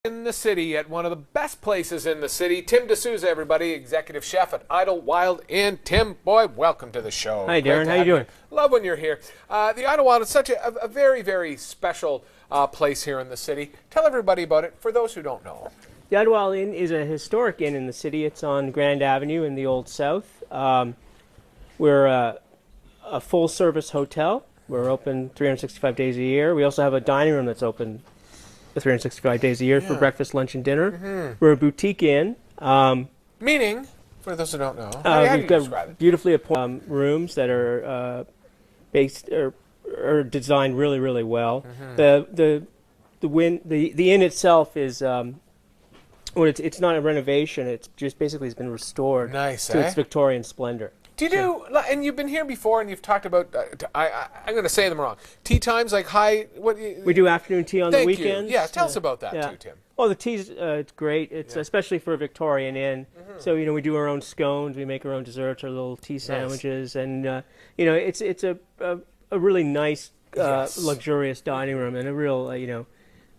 In the city at one of the best places in the city. Tim D'Souza, everybody, executive chef at Idle Wild Inn. Tim, boy, welcome to the show. Hi, Darren. How you doing? Love when you're here. The Idle Wild is such a very, very special place here in the city. Tell everybody about it for those who don't know. The Idle Wild Inn is a historic inn in the city. It's on Grand Avenue in the Old South. We're a full-service hotel. We're open 365 days a year. We also have a dining room that's open 365 days a year for breakfast, lunch, and dinner. Mm-hmm. We're a boutique inn. Meaning, for those who don't know, we've got beautifully appointed rooms that are are designed really, really well. Mm-hmm. The inn itself is it's not a renovation. It's just basically has been restored to its Victorian splendor. Do you do, and you've been here before, and you've talked about, I'm going to say them wrong, tea times, like we do afternoon tea on the weekends. Yeah, tell us about that too, Tim. Well, the tea's it's great. It's especially for a Victorian inn. Mm-hmm. So, we do our own scones, we make our own desserts, our little tea sandwiches, and, it's a really nice, luxurious dining room, and a real,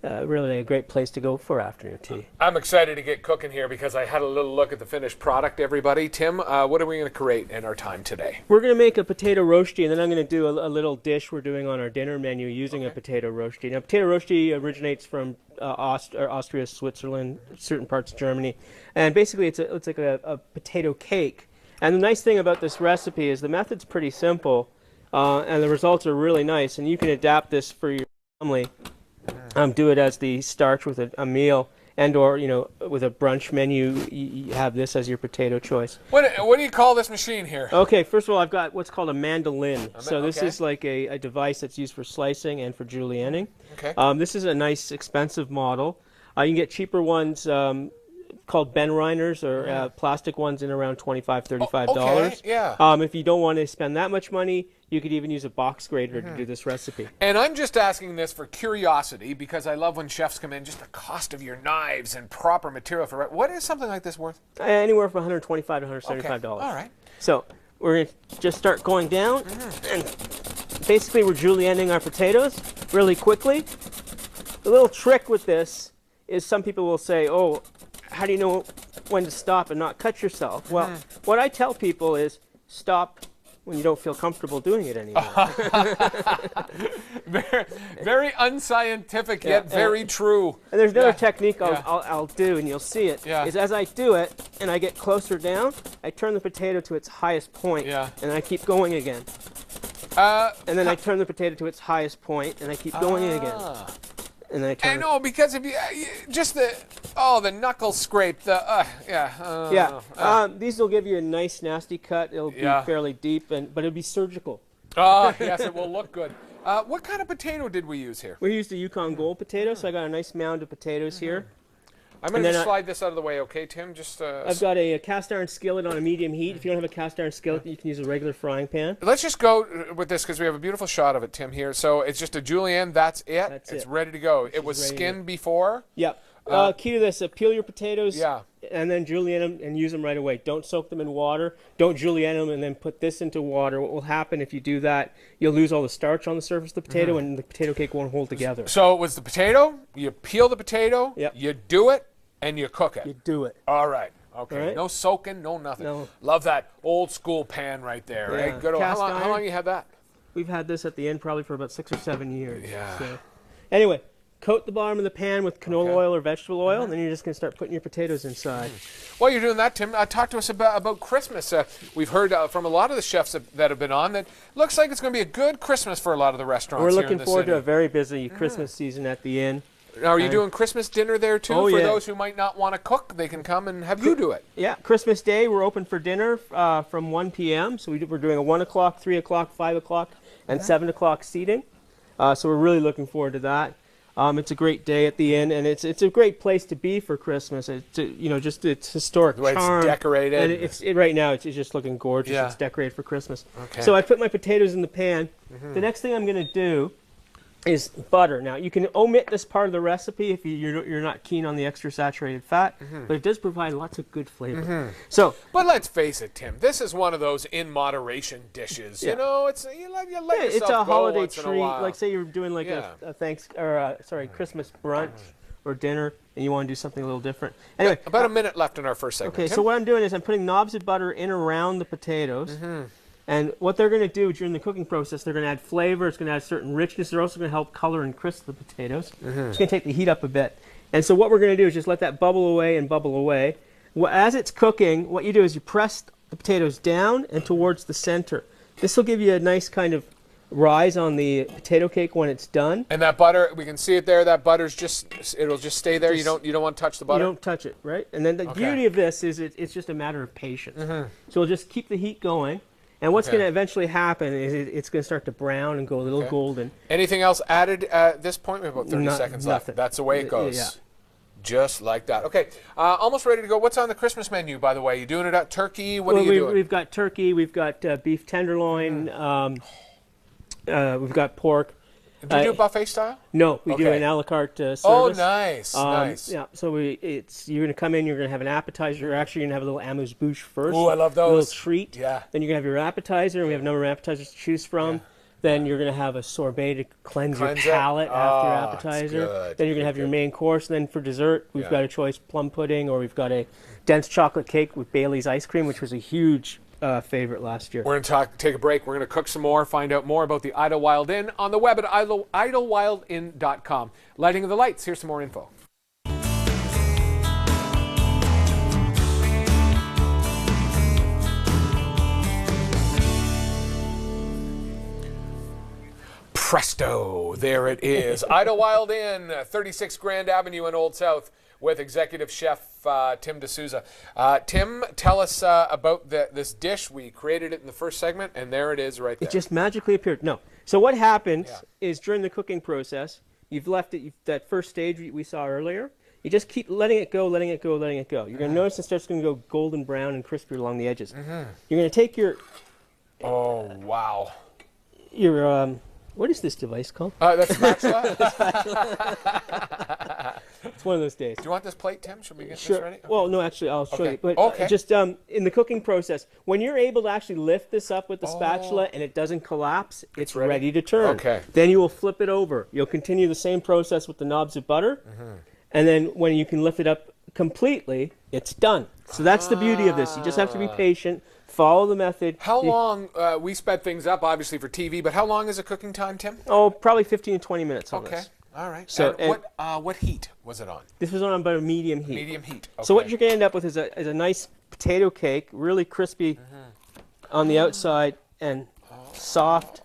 really a great place to go for afternoon tea. I'm excited to get cooking here because I had a little look at the finished product, everybody. Tim, what are we going to create in our time today? We're going to make a potato roasty, and then I'm going to do a little dish we're doing on our dinner menu using a potato roasty. Now, potato roasty originates from Austria, Switzerland, certain parts of Germany, and basically it's like a potato cake. And the nice thing about this recipe is the method's pretty simple, and the results are really nice, and you can adapt this for your family. Do it as the starch with a meal, and or with a brunch menu. You have this as your potato choice. What do you call this machine here? Okay, first of all, I've got what's called a mandolin. So this is like a device that's used for slicing and for julienning. Okay. This is a nice, expensive model. You can get cheaper ones called Benriners or plastic ones in around $25, $35. Okay, yeah. If you don't want to spend that much money, you could even use a box grater to do this recipe. And I'm just asking this for curiosity because I love when chefs come in, just the cost of your knives and proper material for what is something like this worth? Anywhere from $125 to $175. Okay. All right. So we're going to just start going down, and basically we're julienning our potatoes really quickly. The little trick with this is some people will say, oh, how do you know when to stop and not cut yourself? Well, what I tell people is stop when you don't feel comfortable doing it anymore. very, very unscientific, yet very true. And there's another technique I'll do, and you'll see it. Yeah. Is as I do it, and I get closer down, I turn the potato to its highest point, and I keep going again. And then I turn the potato to its highest point, and I keep going again. And then I know, because if you just the knuckle scrape, these will give you a nice nasty cut. It'll be fairly deep, but it'll be surgical. Yes, it will look good. What kind of potato did we use here? We used a Yukon Gold potato, so I got a nice mound of potatoes here. I'm going to slide this out of the way, okay, Tim? I've got a cast iron skillet on a medium heat. If you don't have a cast iron skillet, you can use a regular frying pan. Let's just go with this because we have a beautiful shot of it, Tim, here. So it's just a julienne. That's it? It's ready to go. It was skinned before? Yep. Key to this, peel your potatoes and then julienne them and use them right away. Don't soak them in water. Don't julienne them and then put this into water. What will happen if you do that, you'll lose all the starch on the surface of the potato and the potato cake won't hold together. So it was the potato, you peel the potato, you do it, and you cook it. You do it. All right. Okay. All right. No soaking, no nothing. No. Love that old school pan right there. Yeah. Right? Good. How long you had that? We've had this at the end probably for about 6 or 7 years. Yeah. So. Anyway, coat the bottom of the pan with canola oil or vegetable oil, and then you're just going to start putting your potatoes inside. While you're doing that, Tim, talk to us about Christmas. We've heard from a lot of the chefs that have been on that looks like it's going to be a good Christmas for a lot of the restaurants. We're looking forward to a very busy Christmas season at the inn. Now, are you doing Christmas dinner there, too? For those who might not want to cook, they can come and have you do it. Yeah, Christmas Day, we're open for dinner from 1 p.m. So we're doing a 1 o'clock, 3 o'clock, 5 o'clock, and 7 o'clock seating. So we're really looking forward to that. It's a great day at the inn, and it's a great place to be for Christmas. It's just its historic charm. It's decorated. And right now, it's just looking gorgeous. Yeah. It's decorated for Christmas. Okay. So I put my potatoes in the pan. The next thing I'm going to do is butter. Now, you can omit this part of the recipe if you're not keen on the extra saturated fat, but it does provide lots of good flavor. But let's face it, Tim, this is one of those in moderation dishes. Yeah. You know, you let yourself it's a go holiday once in a treat. while. Like say you're doing like a Christmas brunch or dinner, and you want to do something a little different. Anyway, about a minute left in our first segment. Okay, Tim? so what I'm doing is I'm putting knobs of butter in around the potatoes. And what they're going to do during the cooking process, they're going to add flavor. It's going to add certain richness. They're also going to help color and crisp the potatoes. It's going to take the heat up a bit. And so what we're going to do is just let that bubble away and bubble away. As it's cooking, what you do is you press the potatoes down and towards the center. This will give you a nice kind of rise on the potato cake when it's done. And that butter, we can see it there. That butter's it'll just stay there. You don't want to touch the butter. You don't touch it, right? And then the beauty of this is it's just a matter of patience. So we'll just keep the heat going. And what's going to eventually happen is it's going to start to brown and go a little golden. Anything else added at this point? We have about 30 seconds left. Nothing. That's the way it goes. Yeah. Just like that. Okay, almost ready to go. What's on the Christmas menu, by the way? You doing it at turkey? What are you doing? We've got turkey. We've got beef tenderloin. We've got pork. Do you do buffet style? No, we do an a la carte service. Oh, nice, nice. Yeah, so you're going to come in, you're going to have an appetizer. You're actually going to have a little amuse-bouche first. Oh, I love those. A little treat. Yeah. Then you're going to have your appetizer, and we have a number of appetizers to choose from. Yeah. Then you're going to have a sorbet to cleanse your palate after your appetizer. Then you're going to have your main course. And then for dessert, we've got a choice plum pudding, or we've got a dense chocolate cake with Bailey's ice cream, which was a huge favorite last year. We're going to take a break. We're going to cook some more, find out more about the Idlewild Inn on the web at idlewildinn.com. Lighting of the lights. Here's some more info. Presto, there it is. Idlewild Inn, 36 Grand Avenue in Old South, with executive chef Tim D'Souza. Tim, tell us about this dish. We created it in the first segment, and there it is right there. It just magically appeared. No. So what happens is during the cooking process, you've left it, that first stage we saw earlier, you just keep letting it go, letting it go, letting it go. You're going to notice it starts going to go golden brown and crispy along the edges. You're going to take your... Oh, wow. Your... what is this device called? That's spatula. It's one of those days. Do you want this plate, Tim? Should we get this ready? Okay. Well, no, actually, I'll show you. But just in the cooking process, when you're able to actually lift this up with the spatula and it doesn't collapse, it's ready to turn. Okay. Then you will flip it over. You'll continue the same process with the knobs of butter. And then when you can lift it up completely, it's done. So that's the beauty of this. You just have to be patient. Follow the method. How long, we sped things up, obviously, for TV, but how long is a cooking time, Tim? Oh, probably 15 to 20 minutes on this. All right. So, what heat was it on? This was on about a medium heat. Medium heat. Okay. So what you're going to end up with is a nice potato cake, really crispy on the outside and soft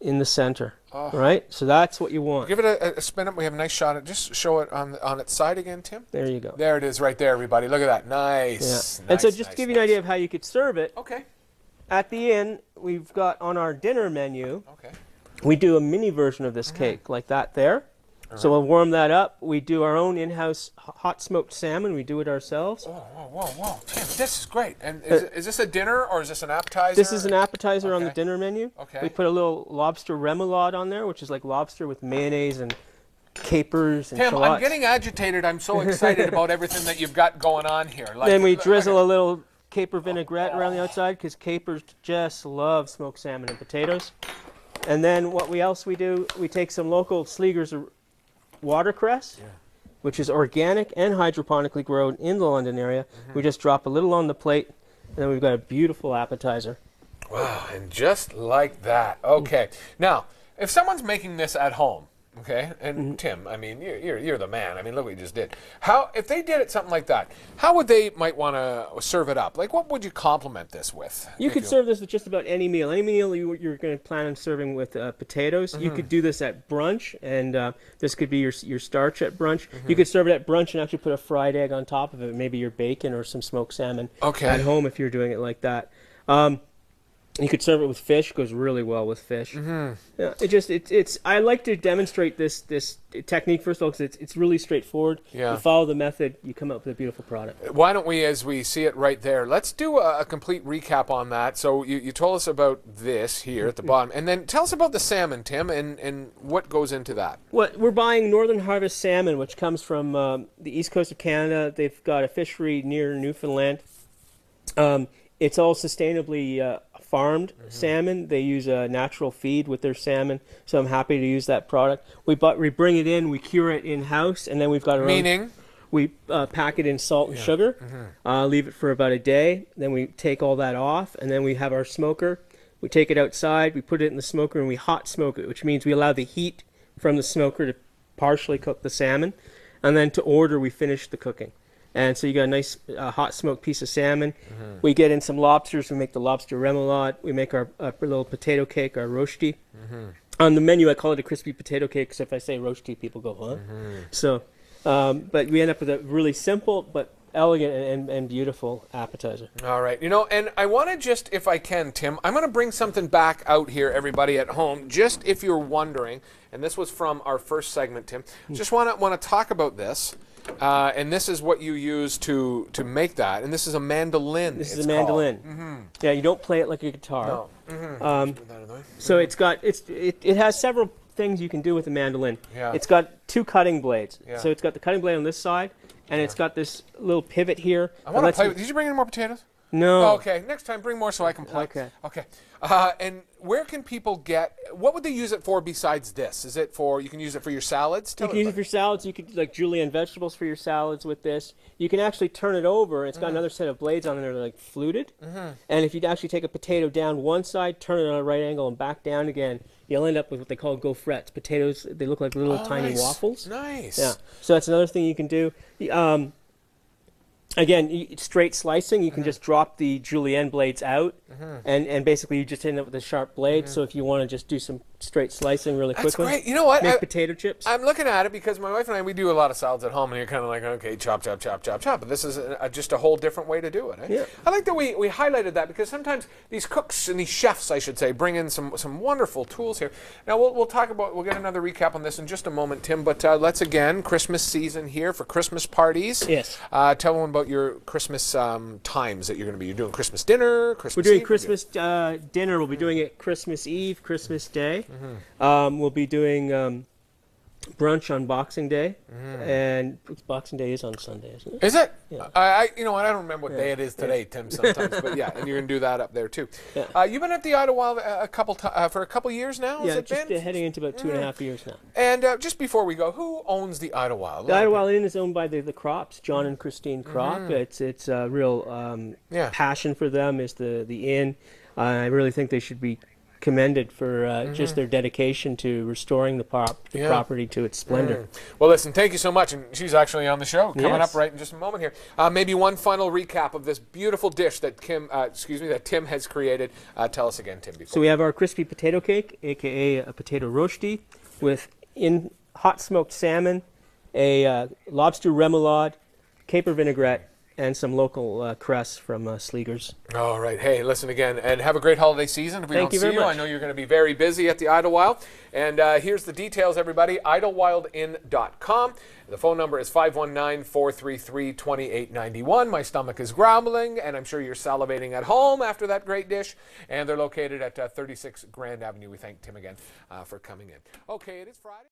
in the center. Right? So that's what you want. Give it a spin up. We have a nice shot. Just show it on its side again, Tim. There you go. There it is right there, everybody. Look at that. Nice. Yeah. And so just to give you an idea of how you could serve it, okay. At the end, we've got on our dinner menu, we do a mini version of this cake like that there. So we'll warm that up. We do our own in-house hot smoked salmon. We do it ourselves. Whoa. Tim, this is great. And is this a dinner or is this an appetizer? This is an appetizer on the dinner menu. Okay. We put a little lobster remoulade on there, which is like lobster with mayonnaise and capers and Tim, shallots. I'm getting agitated. I'm so excited about everything that you've got going on here. Then we drizzle a little caper vinaigrette around the outside because capers just love smoked salmon and potatoes. And then what else we do, we take some local Sleeger's watercress, which is organic and hydroponically grown in the London area. We just drop a little on the plate, and then we've got a beautiful appetizer. Wow, and just like that. Okay. Now, if someone's making this at home, okay, and Tim, I mean, you're the man. I mean, look what you just did. If they did it something like that, how would they might want to serve it up? Like, what would you complement this with? You could serve this with just about any meal. Any meal you're going to plan on serving with potatoes. You could do this at brunch, and this could be your starch at brunch. You could serve it at brunch and actually put a fried egg on top of it, maybe your bacon or some smoked salmon at home if you're doing it like that. You could serve it with fish. It goes really well with fish. Yeah, I like to demonstrate this technique first of all because it's really straightforward. You follow the method, you come up with a beautiful product. Why don't we, as we see it right there, let's do a complete recap on that. So you told us about this here at the bottom, and then tell us about the salmon, Tim, and what goes into that. We're buying Northern Harvest salmon, which comes from the east coast of Canada. They've got a fishery near Newfoundland. It's all sustainably farmed salmon. They use a natural feed with their salmon, so I'm happy to use that product. We bring it in, we cure it in-house, and then we've got our Meaning? own... We pack it in salt and sugar, leave it for about a day, then we take all that off, and then we have our smoker. We take it outside, we put it in the smoker, and we hot smoke it, which means we allow the heat from the smoker to partially cook the salmon, and then to order we finish the cooking. And so you got a nice hot smoked piece of salmon. We get in some lobsters, we make the lobster remoulade, we make our little potato cake, our rosti. On the menu I call it a crispy potato cake, because if I say rosti, people go, huh? So... but we end up with a really simple but elegant and beautiful appetizer. All right. You know, and I want to just, if I can, Tim, I'm going to bring something back out here, everybody at home, just if you're wondering, and this was from our first segment, Tim, just want to talk about this. And this is what you use to make that. And this is a mandolin. This is a mandolin. Yeah, you don't play it like a guitar. No. So it has several things you can do with a mandolin. Yeah. It's got two cutting blades. Yeah. So it's got the cutting blade on this side, and it's got this little pivot here. I want to play with... Did you bring any more potatoes? No. Oh, okay. Next time, bring more so I can play. Okay. And where can people get... What would they use it for besides this? Is it for... You can use it for your salads? You can use it for your salads. You could, like, julienne vegetables for your salads with this. You can actually turn it over. It's got another set of blades on there, like, fluted. And if you actually take a potato down one side, turn it on a right angle, and back down again, you'll end up with what they call gaufrettes. Potatoes, they look like little tiny waffles. Nice. Yeah. So that's another thing you can do. Again, straight slicing, you can just drop the julienne blades out, and basically you just end up with a sharp blade. So if you want to just do some straight slicing really quickly. That's great. You know what? Make potato chips. I'm looking at it because my wife and I, we do a lot of salads at home, and you're kind of like, okay, chop, chop, chop, chop, chop. But this is just a whole different way to do it. Eh? Yeah. I like that we highlighted that because sometimes these cooks and these chefs, I should say, bring in some wonderful tools here. Now, we'll talk about, we'll get another recap on this in just a moment, Tim. But let's, again, Christmas season here for Christmas parties. Yes. Tell everyone about your Christmas times that you're going to be. You're doing Christmas dinner, Christmas We're doing Eve, Christmas dinner. We'll be doing it Christmas Eve, Christmas Day. We'll be doing brunch on Boxing Day, and Boxing Day is on Sunday, isn't it? Is it? Yeah. You know what? I don't remember what day it is today, Tim. Sometimes, but yeah, and you're gonna do that up there too. Yeah. You've been at the Idlewild for a couple years now. Yeah, has it just been? heading into about 2.5 years now. And just before we go, who owns the Idlewild? The Idlewild Inn is owned by the Krops, John and Christine Kropp. It's a real passion for them is the inn. I really think they should be commended for just their dedication to restoring the property to its splendor. Well, listen, thank you so much. And she's actually on the show coming Yes. up right in just a moment here. Maybe one final recap of this beautiful dish that that Tim has created. Tell us again, Tim. So we have our crispy potato cake, aka a potato rosti, with hot smoked salmon, a lobster remoulade, caper vinaigrette, and some local cress from Sleeger's. All right. Hey, listen again, and have a great holiday season. If we don't see you, I know you're going to be very busy at the Idlewild. And here's the details, everybody. idlewildinn.com. The phone number is 519-433-2891. My stomach is growling, and I'm sure you're salivating at home after that great dish. And they're located at 36 Grand Avenue. We thank Tim again for coming in. Okay, it is Friday.